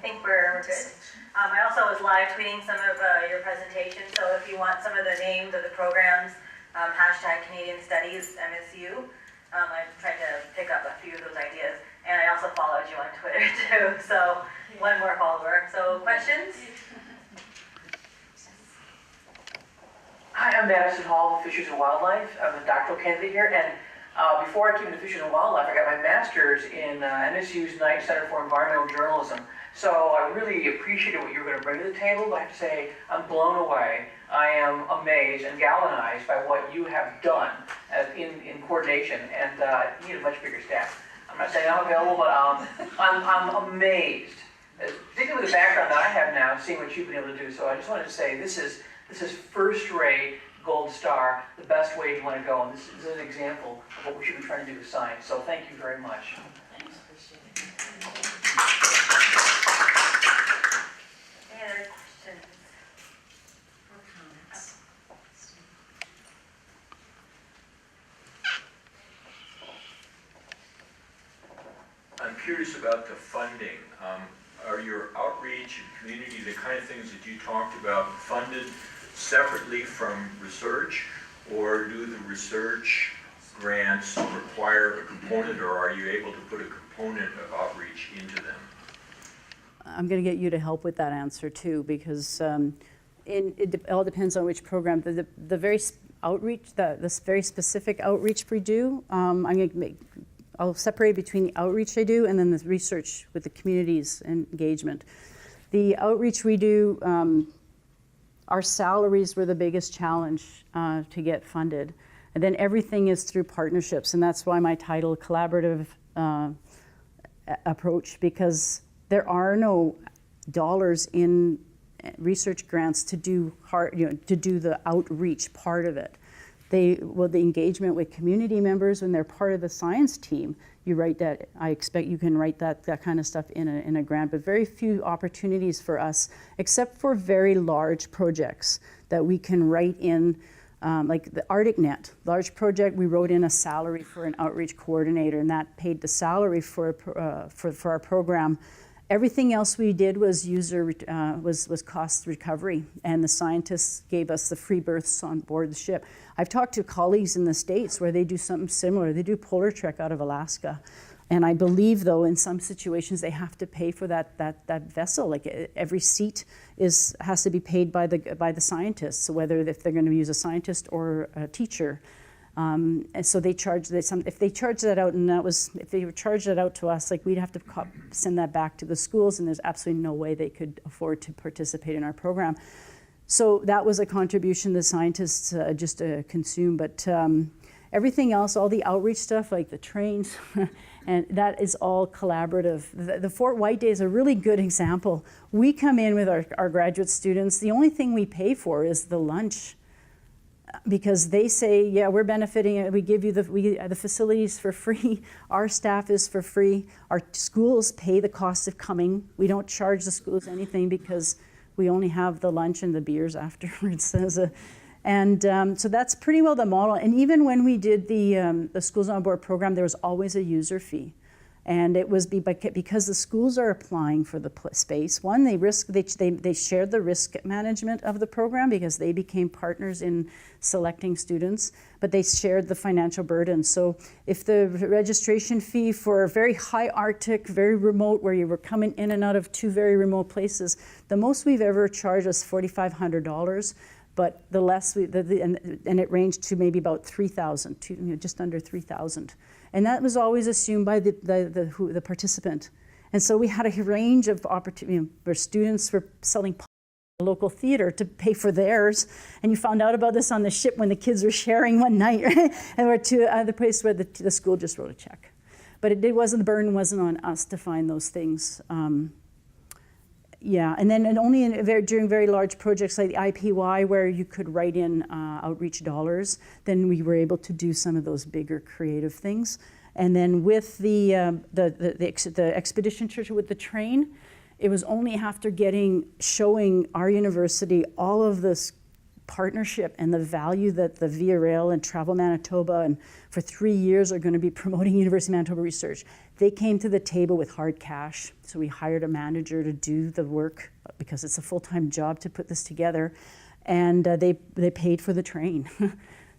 think we're good. I also was live tweeting some of your presentations, so if you want some of the names of the programs, hashtag Canadian Studies MSU. I've tried to pick up a few of those ideas, and I also followed you on Twitter too, so one more follower. So questions? Hi, I'm Madison Hall, Fisheries and Wildlife. I'm a doctoral candidate here, and before I came to Fisheries and Wildlife, I got my master's in MSU's Knight Center for Environmental Journalism. So I really appreciated what you were going to bring to the table, but I have to say I'm blown away. I am amazed and galvanized by what you have done in coordination, and you need a much bigger staff. I'm not saying I'm available, but I'm amazed, particularly with the background that I have now, seeing what you've been able to do. So I just wanted to say this is first-rate, gold star, the best way you want to go, and this is an example of what we should be trying to do with science. So thank you very much. Thanks. Any other questions or comments? I'm curious about the funding. Are your outreach and community, the kind of things that you talked about, funded separately from research, or do the research grants require a component, or are you able to put a component of outreach into them? I'm going to get you to help with that answer too, because it all depends on which program. The very outreach, this very specific outreach we do, I'll separate between the outreach I do and then the research with the community's engagement. The outreach we do, our salaries were the biggest challenge to get funded. And then everything is through partnerships, and that's why my title, Collaborative Approach, because there are no dollars in research grants to do to do the outreach part of it. The engagement with community members when they're part of the science team, you write that. I expect you can write that kind of stuff in a grant, but very few opportunities for us, except for very large projects that we can write in, like the ArcticNet, large project. We wrote in a salary for an outreach coordinator, and that paid the salary for our program. Everything else we did was was cost recovery, and the scientists gave us the free berths on board the ship. I've talked to colleagues in the States where they do something similar. They do polar trek out of Alaska, and I believe though in some situations they have to pay for that vessel. Like every seat has to be paid by the scientists, so whether if they're going to use a scientist or a teacher. And so they charge if they charge that out, and if they charged that out to us, like we'd have to send that back to the schools, and there's absolutely no way they could afford to participate in our program. So that was a contribution the scientists just consume, but everything else, all the outreach stuff, like the trains, and that is all collaborative. The Fort White Day is a really good example. We come in with our graduate students. The only thing we pay for is the lunch, because they say, yeah, we're benefiting, we give you the facilities for free, our staff is for free, our schools pay the cost of coming. We don't charge the schools anything because we only have the lunch and the beers afterwards. So that's pretty well the model. And even when we did the Schools on Board program, there was always a user fee. And it was because the schools are applying for the space. One, they shared the risk management of the program because they became partners in selecting students, but they shared the financial burden. So if the registration fee for a very high Arctic, very remote, where you were coming in and out of two very remote places, the most we've ever charged was $4,500. But the less and it ranged to maybe about 3,000, just under 3,000. And that was always assumed by the participant. And so we had a range of opportunities where students were selling a local theater to pay for theirs. And you found out about this on the ship when the kids were sharing one night, right? And we're to the place where the school just wrote a check. But the burden wasn't on us to find those things. Yeah, and then only during very large projects like the IPY, where you could write in outreach dollars, then we were able to do some of those bigger creative things. And then with the expedition church with the train, it was only after showing our university all of this partnership and the value that the Via Rail and Travel Manitoba and for 3 years are going to be promoting University of Manitoba research. They came to the table with hard cash. So we hired a manager to do the work because it's a full-time job to put this together. And they paid for the train.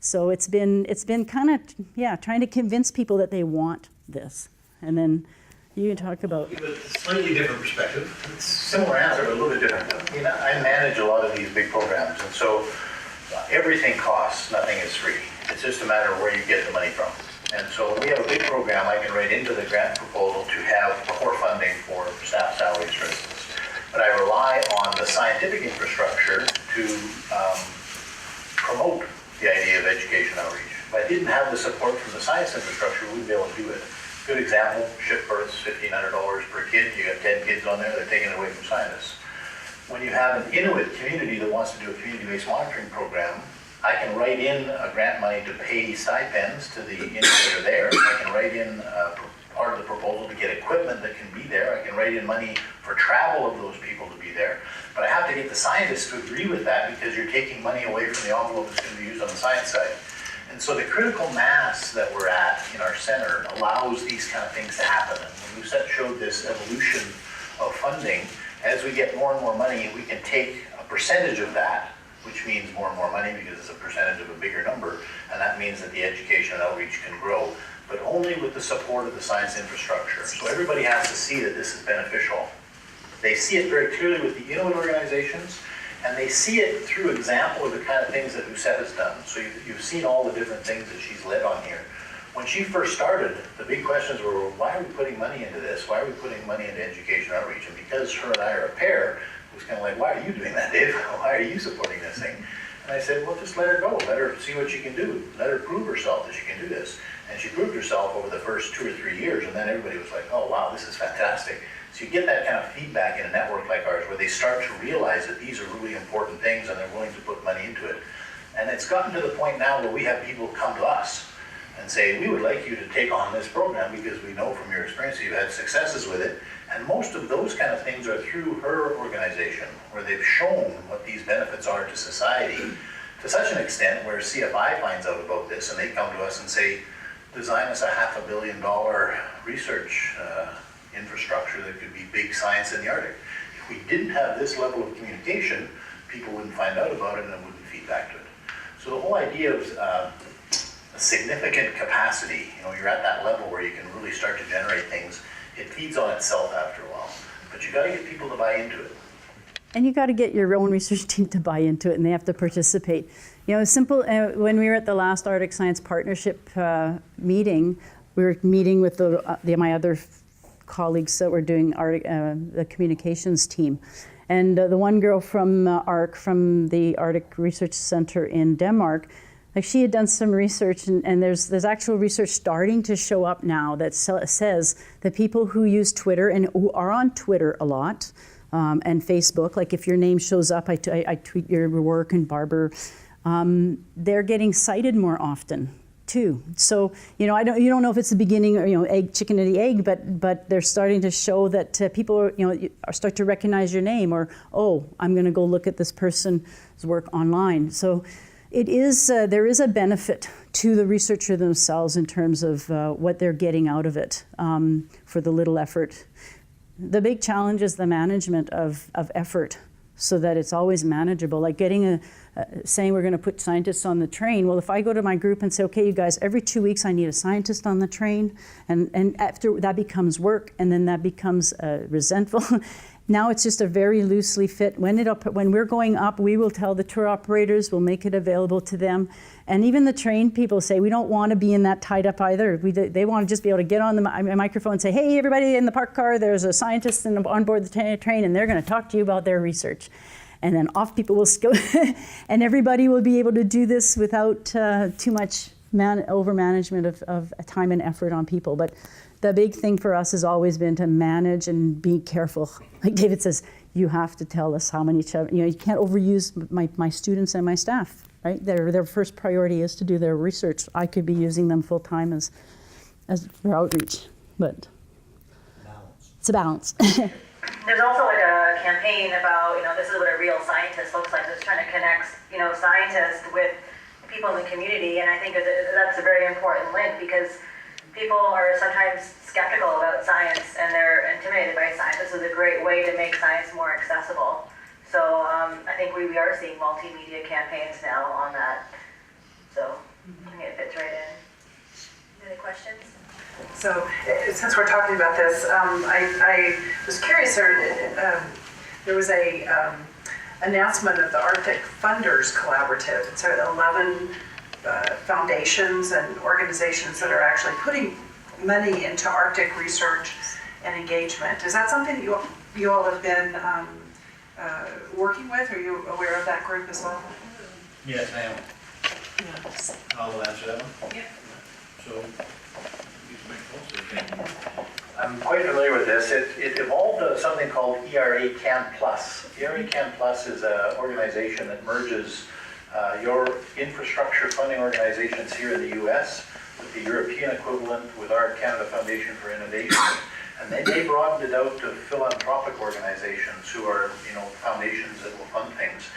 So it's been kind of, trying to convince people that they want this. And then you can talk about. With a slightly different perspective, it's similar answer, but a little bit different. I mean, I manage a lot of these big programs, and so everything costs, nothing is free. It's just a matter of where you get the money from. And so when we have a big program, I can write into the grant proposal to have core funding for staff salaries, for instance. But I rely on the scientific infrastructure to promote the idea of education outreach. If I didn't have the support from the science infrastructure, we wouldn't be able to do it. Good example, ship births, $1,500 per kid. You got 10 kids on there, they're taking it away from scientists. When you have an Inuit community that wants to do a community-based monitoring program, I can write in a grant money to pay stipends to the Inuit that are there. I can write in part of the proposal to get equipment that can be there. I can write in money for travel of those people to be there. But I have to get the scientists to agree with that because you're taking money away from the envelope that's going to be used on the science side. And so the critical mass that we're at in our center allows these kind of things to happen. And Lucette showed this evolution of funding. As we get more and more money, we can take a percentage of that, which means more and more money because it's a percentage of a bigger number, and that means that the education and outreach can grow, but only with the support of the science infrastructure. So everybody has to see that this is beneficial. They see it very clearly with the Inuit organizations, and they see it through example of the kind of things that Lucette has done. So you've seen all the different things that she's led on here. When she first started, the big questions were, well, why are we putting money into this? Why are we putting money into education outreach? And because her and I are a pair, it was kind of like, why are you doing that, Dave? Why are you supporting this thing? And I said, well, just let her go. Let her see what she can do. Let her prove herself that she can do this. And she proved herself over the first 2 or 3 years, and then everybody was like, oh, wow, this is fantastic. So you get that kind of feedback in a network like ours where they start to realize that these are really important things and they're willing to put money into it. And it's gotten to the point now where we have people come to us and say, we would like you to take on this program because we know from your experience you've had successes with it. And most of those kind of things are through her organization, where they've shown what these benefits are to society to such an extent where CFI finds out about this and they come to us and say, design us a $500 million research infrastructure that could be big science in the Arctic. If we didn't have this level of communication, people wouldn't find out about it and it wouldn't feed back to it. So the whole idea of a significant capacity, you're at that level where you can really start to generate things. It feeds on itself after a while, but you got to get people to buy into it. And you got to get your own research team to buy into it, and they have to participate. Simple. When we were at the last Arctic Science Partnership meeting, we were meeting with my other colleagues that were doing the communications team, and the one girl from ARC, from the Arctic Research Center in Denmark. Like, she had done some research, and there's actual research starting to show up now that says that people who use Twitter and who are on Twitter a lot, and Facebook, like if your name shows up, I tweet your work and Barber, they're getting cited more often too. So you don't know if it's the beginning or egg, chicken or the egg, but they're starting to show that people start to recognize your name, or I'm going to go look at this person's work online. So. There is a benefit to the researcher themselves in terms of what they're getting out of it for the little effort. The big challenge is the management of effort so that it's always manageable. Like saying we're going to put scientists on the train. Well, if I go to my group and say, okay, you guys, every 2 weeks I need a scientist on the train, and after that becomes work, and then that becomes resentful. Now it's just a very loosely fit. When we're going up, we will tell the tour operators, we'll make it available to them. And even the train people say, we don't want to be in that tied up either. They want to just be able to get on the microphone and say, hey, everybody in the parked car, there's a scientist on board the train, and they're going to talk to you about their research. And then off people will go, and everybody will be able to do this without too much over-management of time and effort on people. But the big thing for us has always been to manage and be careful. Like David says, you have to tell us how many, you can't overuse my students and my staff, right? Their first priority is to do their research. I could be using them full time as for outreach, but it's a balance. There's also like a campaign about, this is what a real scientist looks like. It's trying to connect, scientists with people in the community. And I think that's a very important link because people are sometimes skeptical about science and they're intimidated by science. This is a great way to make science more accessible. So I think we are seeing multimedia campaigns now on that. So I think it fits right in. Any questions? So since we're talking about this, I was curious, there was a announcement of the Arctic Funders Collaborative. It's 11 foundations and organizations that are actually putting money into Arctic research and engagement. Is that something that you all have been working with? Are you aware of that group as well? Yes, I am. Yes. I'll answer that one. Yeah. So, I'm quite familiar with this. It evolved out of something called ERA Can Plus. ERA Can Plus is an organization that merges your infrastructure funding organizations here in the US with the European equivalent with our Canada Foundation for Innovation. And then they broadened it out to philanthropic organizations who are, foundations that will fund things.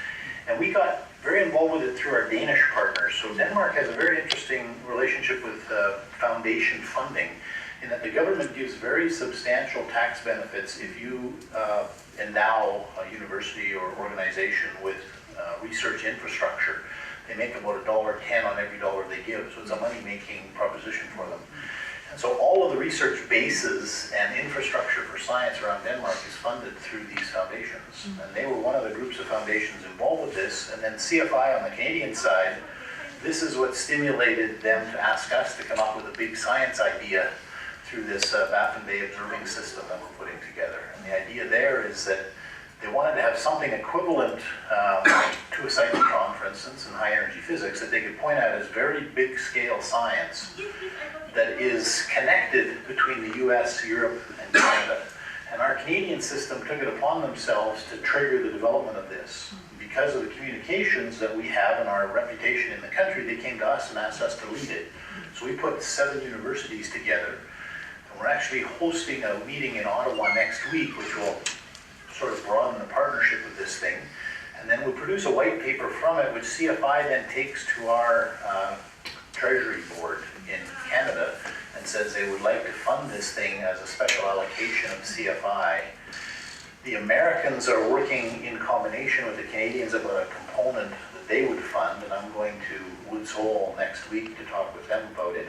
And we got very involved with it through our Danish partners. So Denmark has a very interesting relationship with foundation funding in that the government gives very substantial tax benefits if you endow a university or organization with research infrastructure. They make about $1.10 on every dollar they give, so it's a money-making proposition for them. And so all of the research bases and infrastructure for science around Denmark is funded through these foundations. And they were one of the groups of foundations involved with this. And then CFI on the Canadian side, this is what stimulated them to ask us to come up with a big science idea through this Baffin Bay observing system that we're putting together. And the idea there is that they wanted to have something equivalent to a cyclotron, for instance, in high energy physics, that they could point out as very big scale science that is connected between the US, Europe, and Canada. And our Canadian system took it upon themselves to trigger the development of this. Because of the communications that we have and our reputation in the country, they came to us and asked us to lead it. So we put 7 universities together. And we're actually hosting a meeting in Ottawa next week, which will sort of broaden the partnership with this thing. And then we'll produce a white paper from it, which CFI then takes to our Treasury Board in Canada and says they would like to fund this thing as a special allocation of CFI. The Americans are working in combination with the Canadians about a component that they would fund, and I'm going to Woods Hole next week to talk with them about it.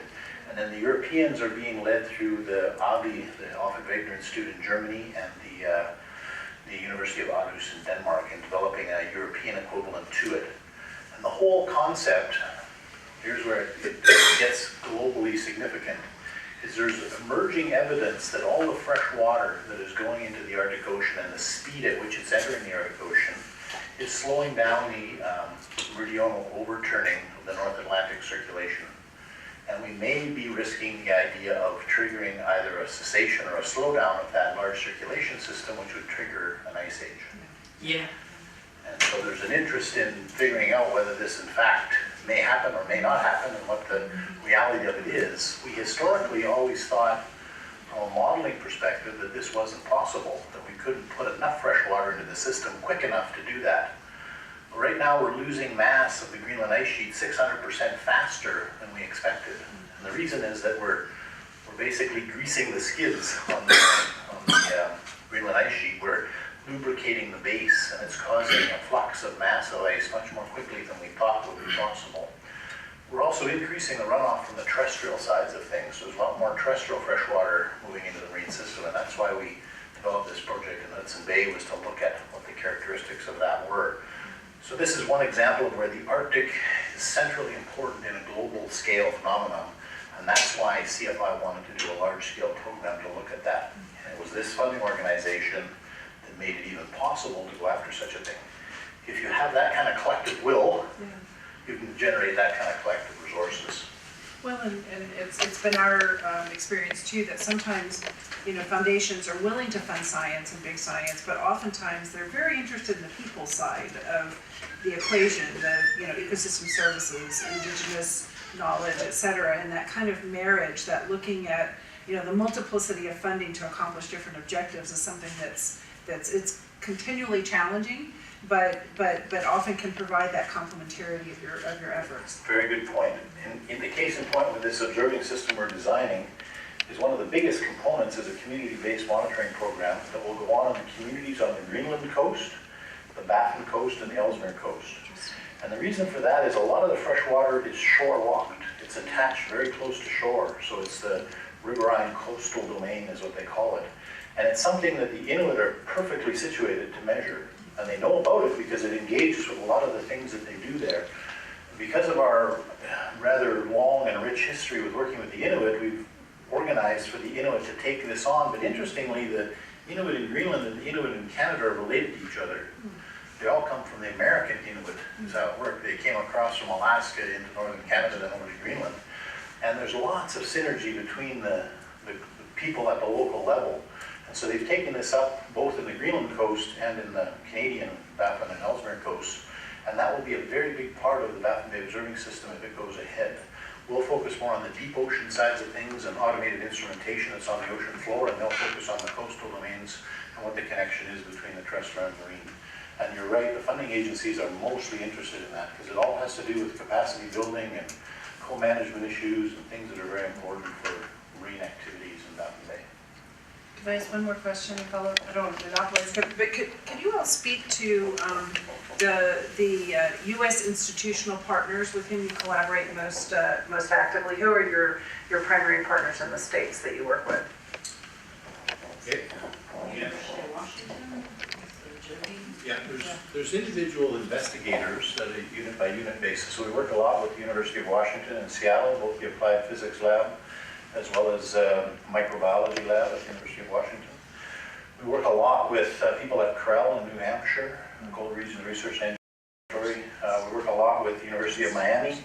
And then the Europeans are being led through the ABI, the Alfred Wegener Institute in Germany, and the University of Aarhus in Denmark in developing a European equivalent to it. And the whole concept, here's where it gets globally significant, is there's emerging evidence that all the fresh water that is going into the Arctic Ocean and the speed at which it's entering the Arctic Ocean is slowing down the meridional overturning of the North Atlantic circulation. And we may be risking the idea of triggering either a cessation or a slowdown of that large circulation system, which would trigger an ice age. Yeah. And so there's an interest in figuring out whether this in fact may happen or may not happen and what the reality of it is. We historically always thought from a modeling perspective that this wasn't possible, that we couldn't put enough fresh water into the system quick enough to do that. But right now we're losing mass of the Greenland ice sheet 600% faster than we expected. And the reason is that we're basically greasing the skids on the Greenland ice sheet. We're lubricating the base, and it's causing a flux of mass of ice much more quickly than we thought would be possible. We're also increasing the runoff from the terrestrial sides of things. So there's a lot more terrestrial freshwater moving into the marine system, and that's why we developed this project in Hudson Bay, was to look at what the characteristics of that were. So this is one example of where the Arctic is centrally important in a global scale phenomenon, and that's why CFI wanted to do a large-scale program to look at that. And it was this funding organization that made it even possible to go after such a thing. If you have that kind of collective will, you can generate that kind of collective resources. Well, and it's been our experience too that sometimes, foundations are willing to fund science and big science, but oftentimes they're very interested in the people side of the equation, the ecosystem services, indigenous knowledge, et cetera, and that kind of marriage, that looking at the multiplicity of funding to accomplish different objectives is something that's it's continually challenging, but often can provide that complementarity of your efforts. Very good point. In the case in point with this observing system we're designing, is one of the biggest components is a community-based monitoring program that will go on in the communities on the Greenland coast, the Baffin coast, and the Ellesmere coast. And the reason for that is a lot of the fresh water is shore-walked. It's attached very close to shore, so it's the riverine coastal domain is what they call it. And it's something that the Inuit are perfectly situated to measure. And they know about it because it engages with a lot of the things that they do there. Because of our rather long and rich history with working with the Inuit, we've organized for the Inuit to take this on. But interestingly, the Inuit in Greenland and the Inuit in Canada are related to each other. They all come from the American Inuit, is how it worked. They came across from Alaska into northern Canada and over to Greenland. And there's lots of synergy between the people at the local level. And so they've taken this up both in the Greenland coast and in the Canadian Baffin and Ellesmere coasts. And that will be a very big part of the Baffin Bay observing system if it goes ahead. We'll focus more on the deep ocean sides of things and automated instrumentation that's on the ocean floor, and they'll focus on the coastal domains and what the connection is between the terrestrial and marine. And you're right, the funding agencies are mostly interested in that because it all has to do with capacity building and co-management issues and things that are very important for marine activities in Baffin Bay. Can I ask one more question, follow? I don't want to monopolize, but can you all speak to the U.S. institutional partners with whom you collaborate most actively? Who are your primary partners in the states that you work with? Yeah, there's individual investigators at a unit by unit basis. So we work a lot with the University of Washington in Seattle, both the Applied Physics Lab as well as microbiology lab at the University of Washington. We work a lot with people at Krell in New Hampshire, Cold Region Research Laboratory. We work a lot with the University of Miami.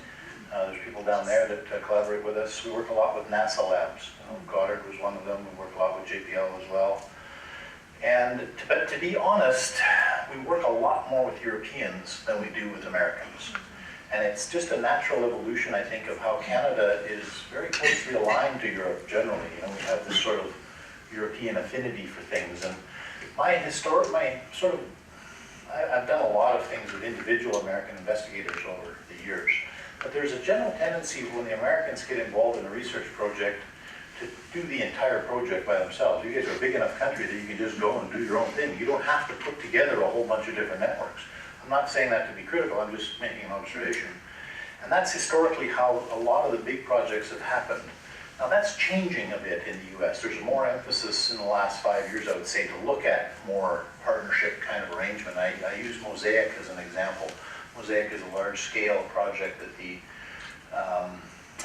There's people down there that collaborate with us. We work a lot with NASA labs. Goddard was one of them. We work a lot with JPL as well. And to be honest, we work a lot more with Europeans than we do with Americans. And it's just a natural evolution, I think, of how Canada is very closely aligned to Europe generally. You know, we have this sort of European affinity for things. And I've done a lot of things with individual American investigators over the years. But there's a general tendency when the Americans get involved in a research project to do the entire project by themselves. You guys are a big enough country that you can just go and do your own thing. You don't have to put together a whole bunch of different networks. I'm not saying that to be critical, I'm just making an observation. And that's historically how a lot of the big projects have happened. Now that's changing a bit in the US. There's more emphasis in the last 5 years, I would say, to look at more partnership kind of arrangement. I use Mosaic as an example. Mosaic is a large-scale project that the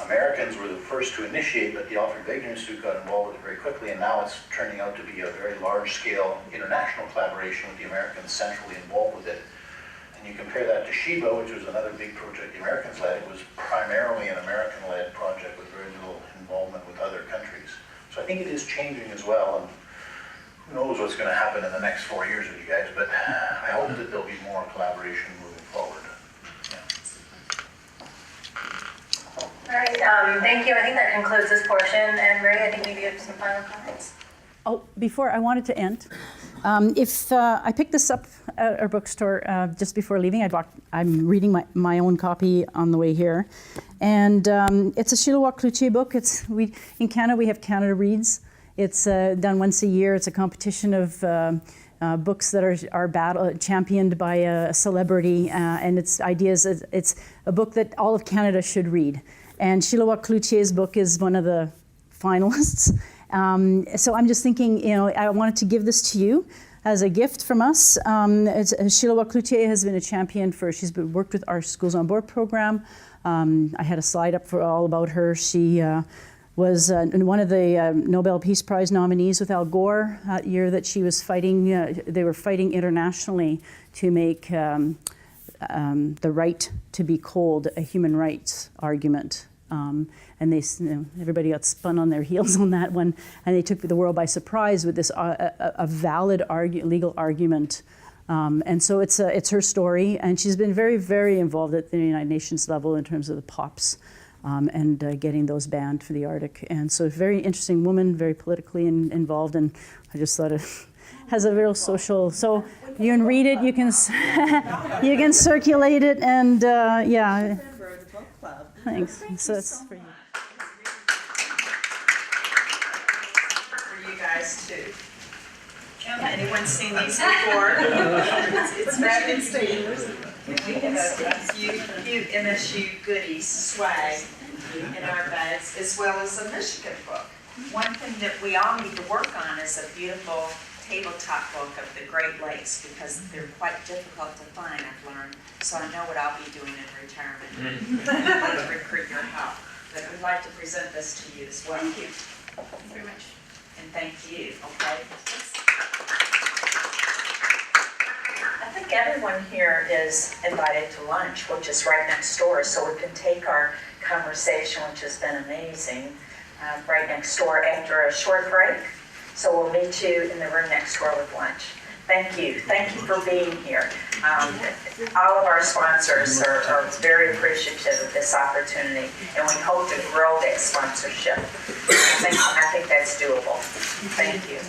Americans were the first to initiate, but the Alfred Wegener Institute got involved with it very quickly, and now it's turning out to be a very large-scale international collaboration with the Americans centrally involved with it. And you compare that to Sheba, which was another big project the Americans led. It was primarily an American-led project with very little involvement with other countries. So I think it is changing as well, and who knows what's going to happen in the next 4 years with you guys, but I hope that there'll be more collaboration moving forward. All right, thank you. I think that concludes this portion. And Marie, I think maybe you have some final comments. Oh, before I wanted to end, I picked this up at our bookstore just before leaving. I'm reading my own copy on the way here, and it's a Chilliwack Cloutier book. In Canada we have Canada Reads. It's done once a year. It's a competition of books that are championed by a celebrity, and its ideas. It's a book that all of Canada should read. And Chilliwack Cloutier's book is one of the finalists. So I'm just thinking, I wanted to give this to you as a gift from us. Chilliwack Cloutier has been a champion she's worked with our Schools on Board program. I had a slide up all about her. She was one of the Nobel Peace Prize nominees with Al Gore that year that she was fighting. They were fighting internationally to make the right to be cold a human rights argument. And everybody got spun on their heels on that one, and they took the world by surprise with this a valid legal argument. And so it's her story, and she's been very, very involved at the United Nations level in terms of the POPs and getting those banned for the Arctic. And so a very interesting woman, very politically involved, and I just thought has a real social. So you can read it, you can you can circulate it, and yeah. Member of the book club. Thanks. So that's for you. For you guys too. Anyone seen these before? It's magazine. We have a few cute MSU goodies, swag in our bags, as well as a Michigan book. One thing that we all need to work on is a beautiful tabletop book of the Great Lakes, because they're quite difficult to find, I've learned. So I know what I'll be doing in retirement. I want to recruit your help. But we'd like to present this to you as well. Thank you. Thank you very much. And thank you, okay? I think everyone here is invited to lunch, which is right next door, so we can take our conversation, which has been amazing, right next door after a short break. So we'll meet you in the room next door with lunch. Thank you. Thank you for being here. All of our sponsors are very appreciative of this opportunity, and we hope to grow that sponsorship. I think that's doable. Thank you.